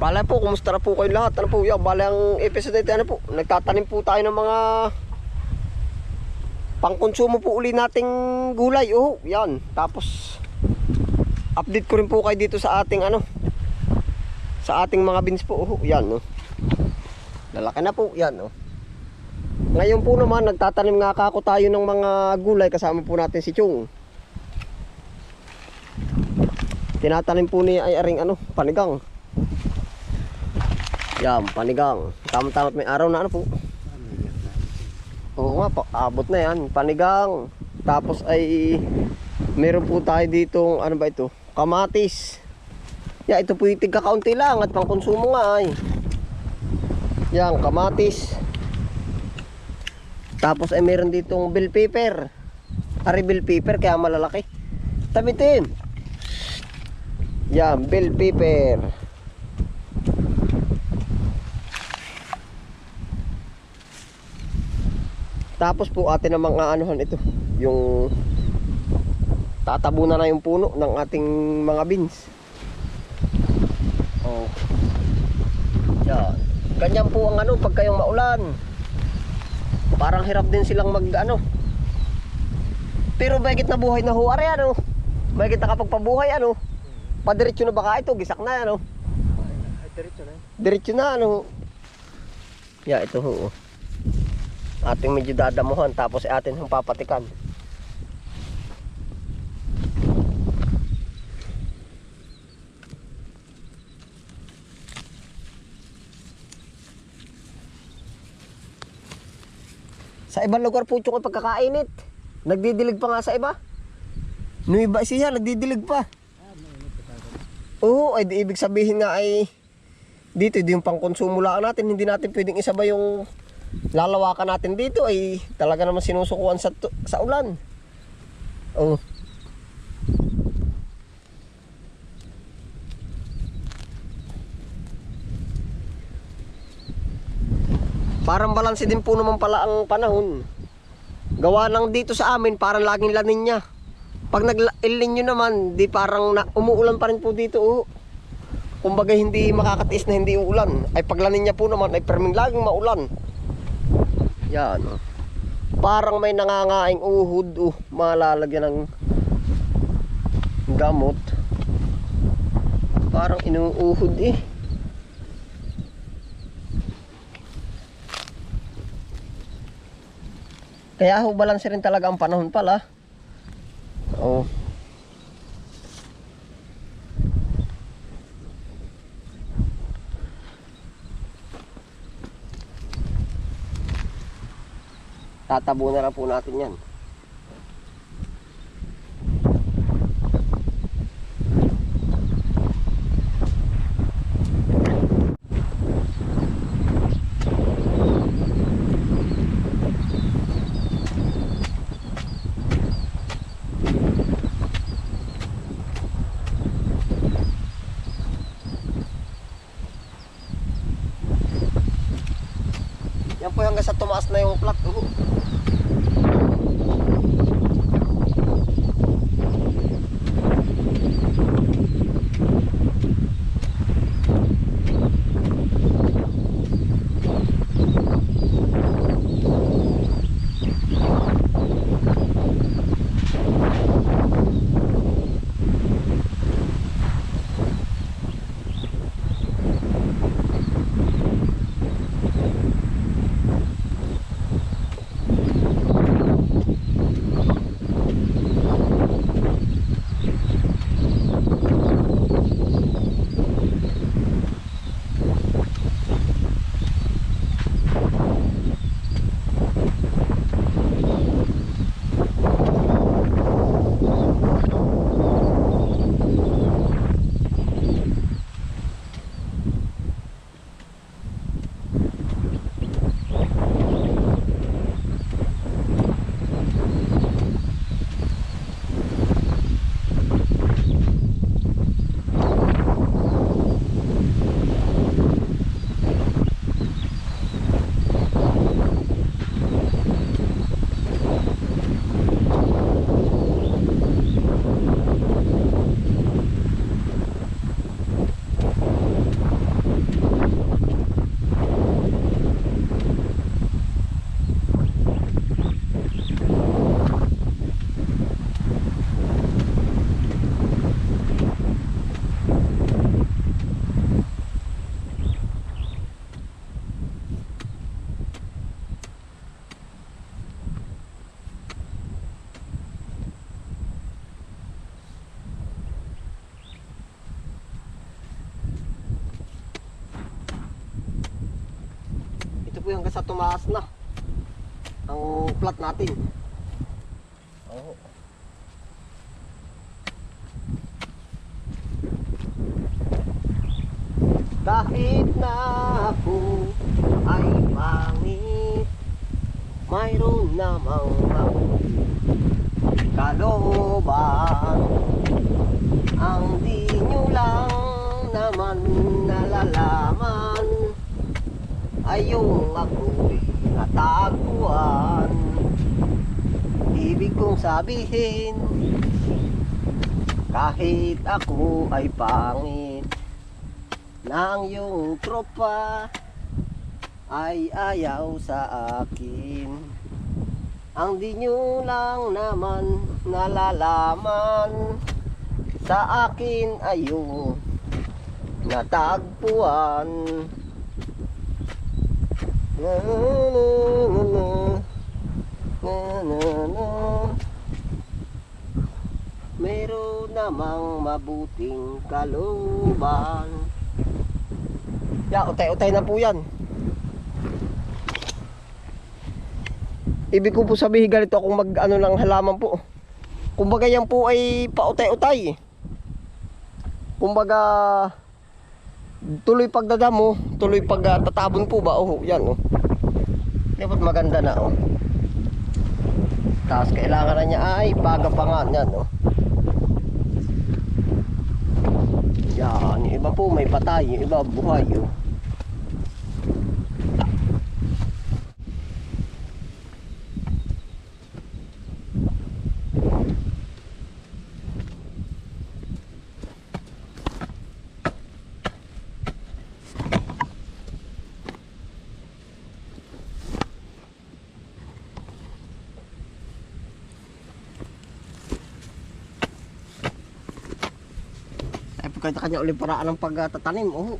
Bala po, kumusta na po kayo lahat? Ano po, yan, bala ang episode ito, ano po, nagtatanim po tayo ng mga pangkonsumo po uli nating gulay. Oh, yan. Tapos update ko rin po kayo dito sa ating ano, sa ating mga beans po. Oh, yan, oh. Lalaki na po, yan, oh. Ngayon po naman, nagtatanim nga kako tayo ng mga gulay. Kasama po natin si Chong. Tinatanim po niya ay aring ano, panigang. Yan, panigang. Tama-tama may araw na ano po. Oo nga po, abot na yan, panigang. Tapos ay meron po tayo ditong ano ba ito? Kamatis. Ya, ito po itig kakaunti lang at pangkonsumo nga ay. Yan, kamatis. Tapos ay meron ditong bell pepper. Ari bell pepper kaya malalaki. Tamitin. Yan, bell pepper. Tapos po atin namang aanuhan ito, yung tatabunan na yung puno ng ating mga beans. Oh. Yan. Ganyan po ang ano pag kayong maulan. Parang hirap din silang mag ano. Pero bakit na buhay na ho are ano? Bakit nakapagpabuhay ano? Padiretso na baka ito, gisak na ano? Diretso na. Diretso na ano? Ya, ito ho. Ating medyo dadamuhan tapos atin hong papatikan. Sa ibang lugar po yung pagkakainit. Nagdidilig pa nga sa iba. Nung iba siya, nagdidilig pa. Oo, ay di ibig sabihin nga ay dito, di yung pangkonsumo lang natin. Hindi natin pwedeng isabay yung lalawakan natin dito ay talaga naman sinusukuan sa ulan. Oh. Parang balanse din po naman pala ang panahon. Gawa lang dito sa amin parang laging La Niña. Pag nag-El Niño naman, di parang umuulan pa rin po dito. Oh. Kumbaga hindi makakatiis na hindi uulan. Ay pag La Niña po naman ay perming laging maulan. Yan, oh. Parang may nangangaing uhod, oh, malalagyan ng gamot. Parang inuuhod eh. Kaya ho balanse rin talaga ang panahon pala. Oh. Tatabo na lang po natin yan. Yan po hanggang sa tumaas na yung plat. po hanggang sa tumaas na ang plat natin. Oo. Kahit na ako ay pangit, mayroon namang kalooban. Ang di nyo lang naman nalalaman ay yung ako'y natagpuan. Ibig kong sabihin, kahit ako ay pangit, na ang iyong tropa ay ayaw sa akin. Ang di nyo lang naman nalalaman, sa akin ay yung natagpuan. Na, na, na, na, na, na, na. Meron namang mabuting kalooban. Ya, utay-utay na po yan. Ibig ko po sabihin ganito akong mag-ano lang halaman po. Kumbaga yan po ay pautay-utay. Kumbaga tuloy pagdadamo, tuloy pagtatabon po ba? Oh, yan oh. Dapat maganda na oh. Tapos kailangan na niya ay pagapangan yan oh. Yan, yung iba po may patay, yung iba buhay oh. Kanya-kanya ulit paraan ng pagtatanim. Oh.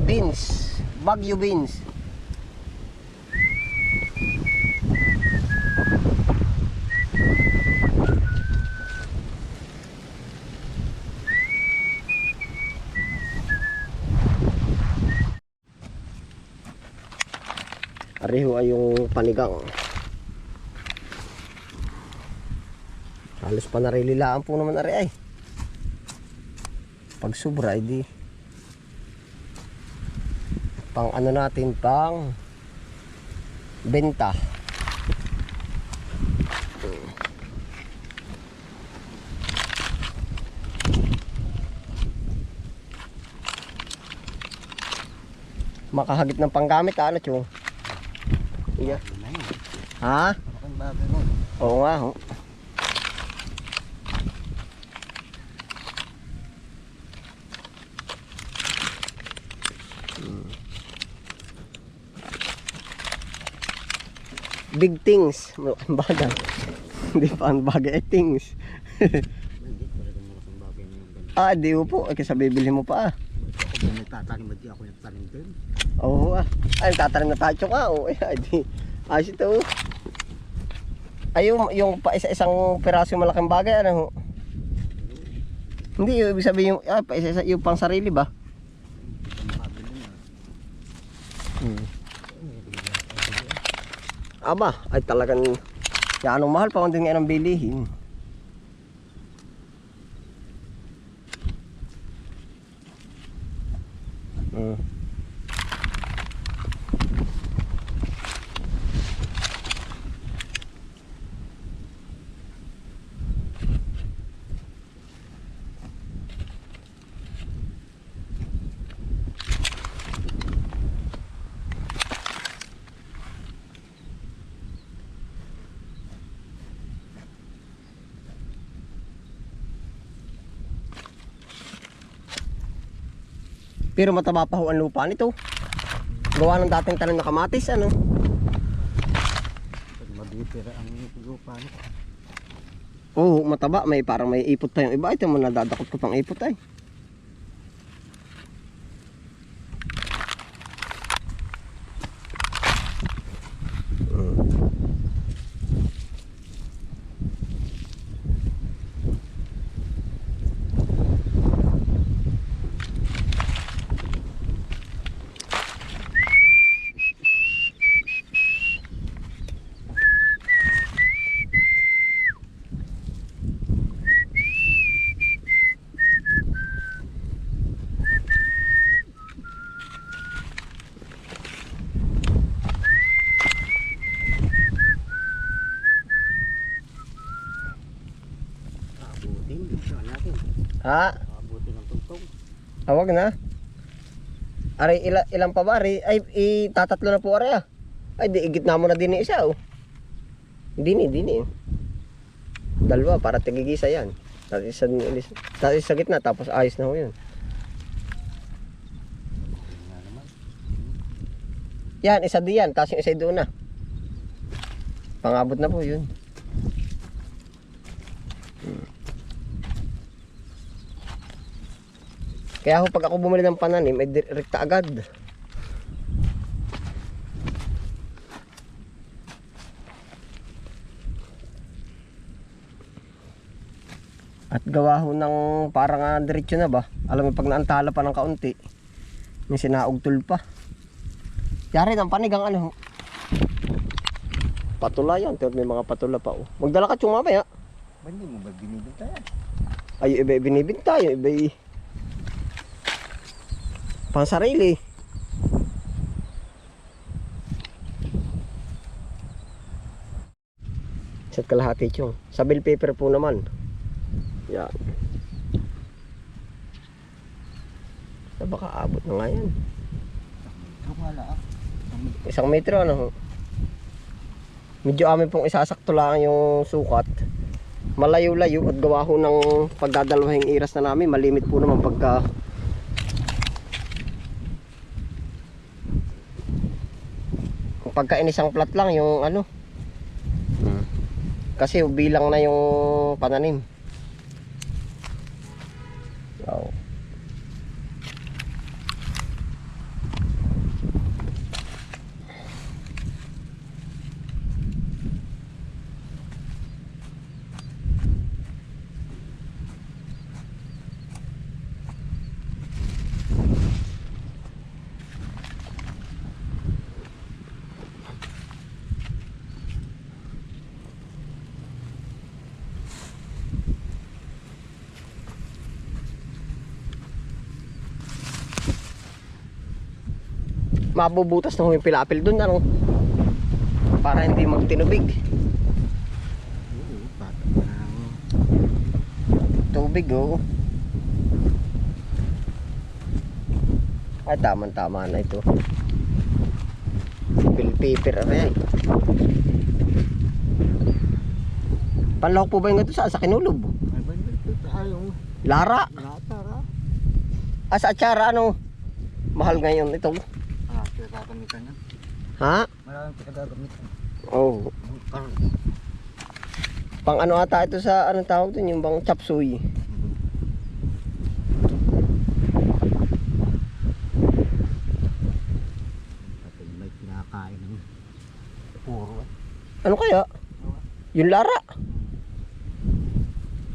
beans. Baguio beans. Ariho ay yung panigang. Halos pa narililaan po naman ari ay. Pag sobra ay di pang ano natin, pang benta. Makahagip ng panggamit ano chong. Iya. Ha? Oo nga ho. Big things. Baga. Hindi pa ang bagay things. Di po. Kasi bibili mo pa. Ako ba nagtatanim ba di ako nagtanim din? Oo ay tatanim na tayo ka. Ay di. Ayos ito. Ay yung pa isang piraso malaking bagay ano. Hindi yung ibig sabihin yung pa isa yung pang sarili ba? Aba, ay talagang yan anong mahal pa kung din ngayon ang bilihin. Pero mataba pa ho ang lupa nito. Gawa ng dating tanim na kamatis ano. Mabitira ang lupa nito. Oo, mataba. May parang may ipot pa yung iba. Ito mo nadadakot ko pang ipot ay. Ha? Abuti ng tungtong. Awag na. Aray ilang pa ba? Aray, ay itatatlo na po aray ah. Ay di igitna mo na din isa oh. Dini. Dalawa para tigigisa yan. Tapos sa gitna tapos ayos na ho yun. Yan, isa diyan, tapos yung isa doon na. Pangabot na po yun. Kaya ako pag ako bumili ng pananim, ay direkta agad. At gawa ho ng parang diretso na ba? Alam mo pag naantala pa ng kaunti, may sinaugtol pa. Yari ng panigang ano. Patula yan, may mga patula pa oh. Magdala ka tsong mamaya. Hindi mo ba binibinta yan? Ay, yung iba binibinta, yung iba pang sarili. Set kalahati yung sa bill paper po naman. Yan. Na baka abot na nga yan. Isang metro ano. Medyo amin pong isasakto lang yung sukat. Malayo-layo at gawa ho ng pagdadalawahing iras na namin. Malimit po naman pagka inisang plat lang yung ano. Kasi bilang na yung pananim. Wow. mabubutas na yung pilapil dun, ano? Para hindi magtinubig. Oo, bata pa ng Tubig, oh. Ay, tama na ito. Bill paper, aray. Panlahok po ba yung ito sa kinulob? ay ba ito tayo. Lara. Latara. Sa atsara, ano? Mahal ngayon ito. Ah, pinagagamitan yan. Ha? Maraming pinagagamitan. Oh. Pang ano ata ito sa anong tawag dun? Yung bang chapsuy. May kinakain ng puro. Ano kaya? Yung lara.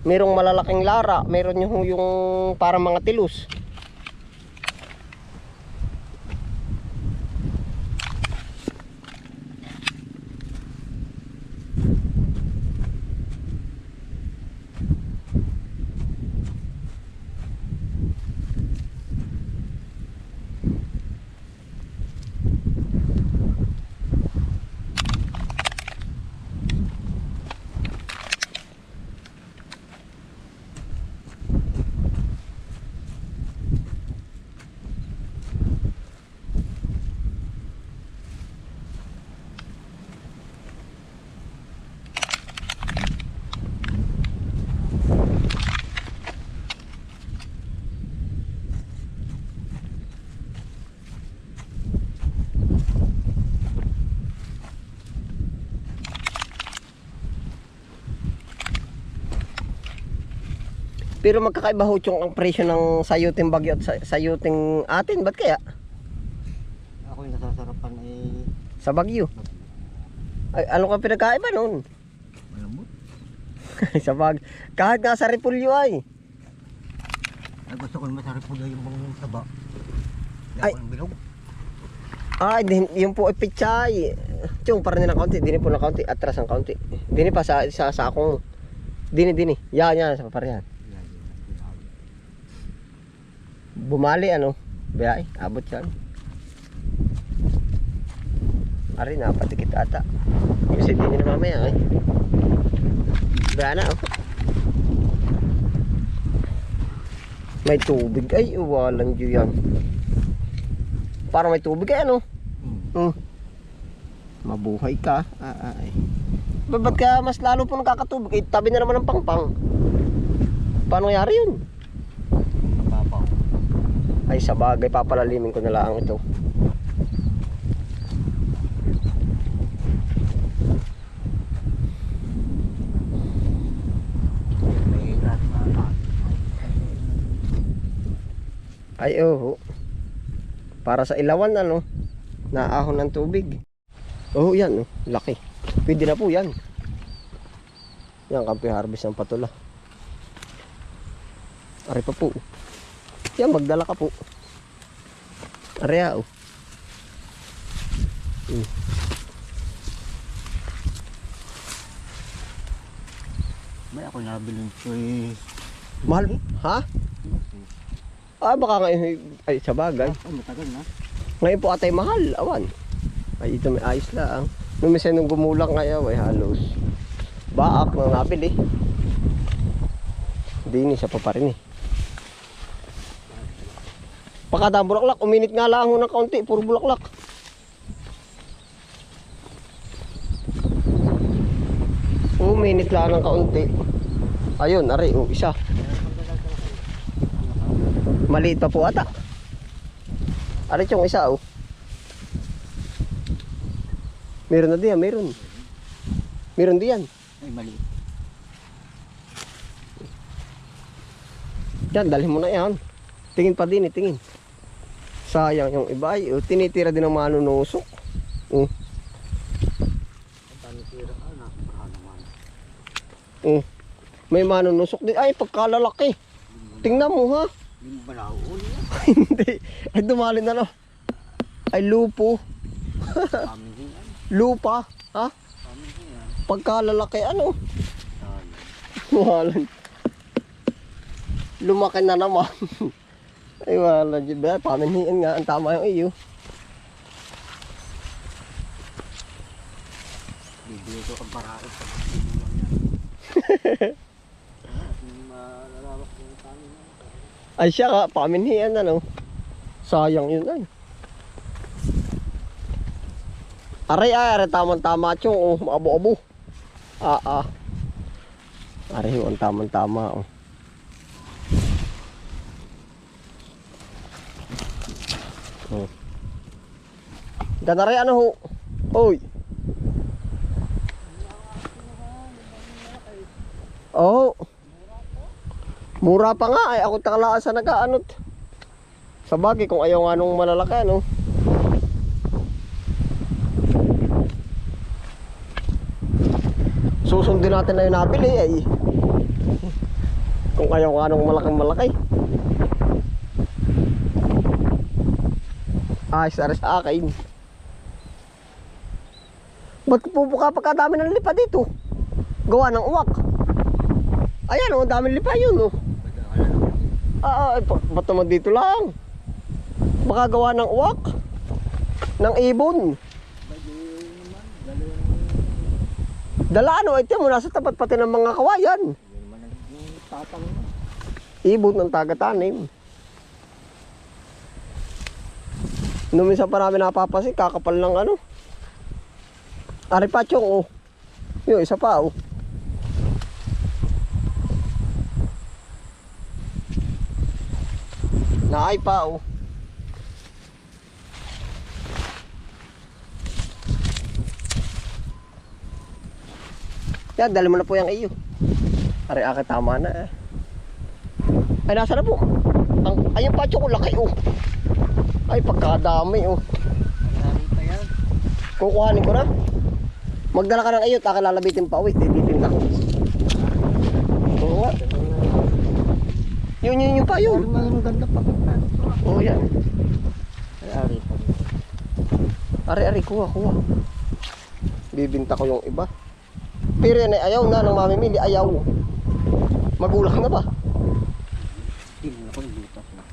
Merong malalaking lara. Meron yung parang mga tilus. Pero magkakaiba ho yung ang presyo ng sayuting Bagyo at sayuting atin. Ba't kaya? Ako yung nasasarapan ay Sa Bagyo. Ay, ano ka pinagkaiba nun? malambot. Sa Bagyo. Kahit nga sa Repulyo ay. Ay gusto ko naman sa repulyo yung bang taba. Ay. Ay. Ako ng bilog. Ay, yung po ay pichay. Tiyong parang ng kaunti. Dini po ng kaunti. Atras ng kaunti. Dini pa sa akong. Dini. Yan. Sa paparehan. Yan, yan. Bumali ano. Bayay. Abot yan. Ari na. Patikit ata. Kasi dini na mamaya ay. Bayay na oh. May tubig. Ay, walang dyo yan. Parang may tubig ay ano. Mabuhay ka. Ay. Ba't ka mas lalo po nakakatubig? Eh, tabi na naman ng pangpang. Paano nangyari yun? Mababaw. Ay sa bagay, papalalimin ko na lang ito. May lahat na. Ay oo. Para sa ilawan ano, naahon ng tubig. Oh yan oh, laki. Pwede na po yan. Yan, kampi harvest ng patula. Ari pa po. Yan, magdala ka po. Ari oh. May ako nabilin ko eh. Mahal. Ha? Ah, baka ngayon, ay sa bagay. Ay, matagal na. Ngayon po atay mahal, awan. Ay, ito may ayos lang. Nung minsan nung gumulak ngayon, ay halos. Baak na nabili. Hindi siya pa rin eh. Pakadang bulaklak, uminit nga lang ng kaunti, puro bulaklak. Uminit lang ng kaunti. Ayun, ari, isa. Maliit pa po ata. Ari yung isa oh. Meron na diyan, meron. Meron diyan. Ay, mali. Yan, dalhin mo na yan. Tingin pa din, tingin. Sayang yung iba ay, tinitira din ng manunusok. Ang dami tira. Ah, napakahal naman. May manunusok din. Ay, pagkalalaki. Tingnan mo ha. Hindi mo ba nauuli yan? Hindi. Ay, dumali na no. Ay, lupo. Amin din yan. Lupa. Ha? Amin din yan. Pagkalalaki, ano? Sayang. Walan. Lumaki na naman. Ay, wala. Paminhiin nga. Ang tama yung iyo. Bibili ko ang paraos sa binulang yan. Malalawak yung tanin. Ay siya ka, paminhian ano. Sayang yun ay. Aray, tamang-tama chong, oh, abo-abo. Aray, ang tamang-tama, oh. Oh. Ganaray, ano ho? Oy. Oh. Mura pa nga, ay ako takalaan sa nag-aanot. Sa bagay, kung ayaw nga nung malalaki, ano. Susundin natin na yung nabili ay kung ayaw nga nung malaki. Ay, sara sa akin. Ba't pupuka pagkadami ng lipa dito? Gawa ng uwak. Ayan o, daming lipa yun o. Ba't naman dito lang? Baka gawa ng uwak. Ng ibon. Dala ano, ito mo nasa tapat pati ng mga kawayan. Ibon ng taga-tanim. Nung minsan pa namin napapasin, kakapal ng ano. Aripachong oh. Yung isa pa oh. Naay pa oh. Yan, dali mo na po yung iyo. Ari, tama na eh. Ay, nasa na po? Ayun pa, ko laki oh. Ay, pagkadami oh. Marami pa yan. Kukuhanin ko na. Magdala ka ng ayot, lalabitin pa uwi. Titin ako. Oo nga. Yun pa yun. Ang ganda pa. Oo yan. Ari pa. Ari, kuha. Bibinta ko yung iba. Pero yan ay ayaw na ng mamimili, ayaw. Magulang na ba? Hindi mo na ko lutas na.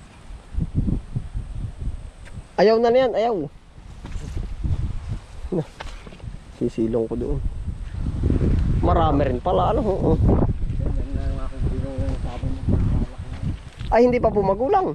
Ayaw na yan, ayaw. Sisilong ko doon. Marami rin pala, ano? Yan lang ako bilang sabi mo. Ay, hindi pa po magulang.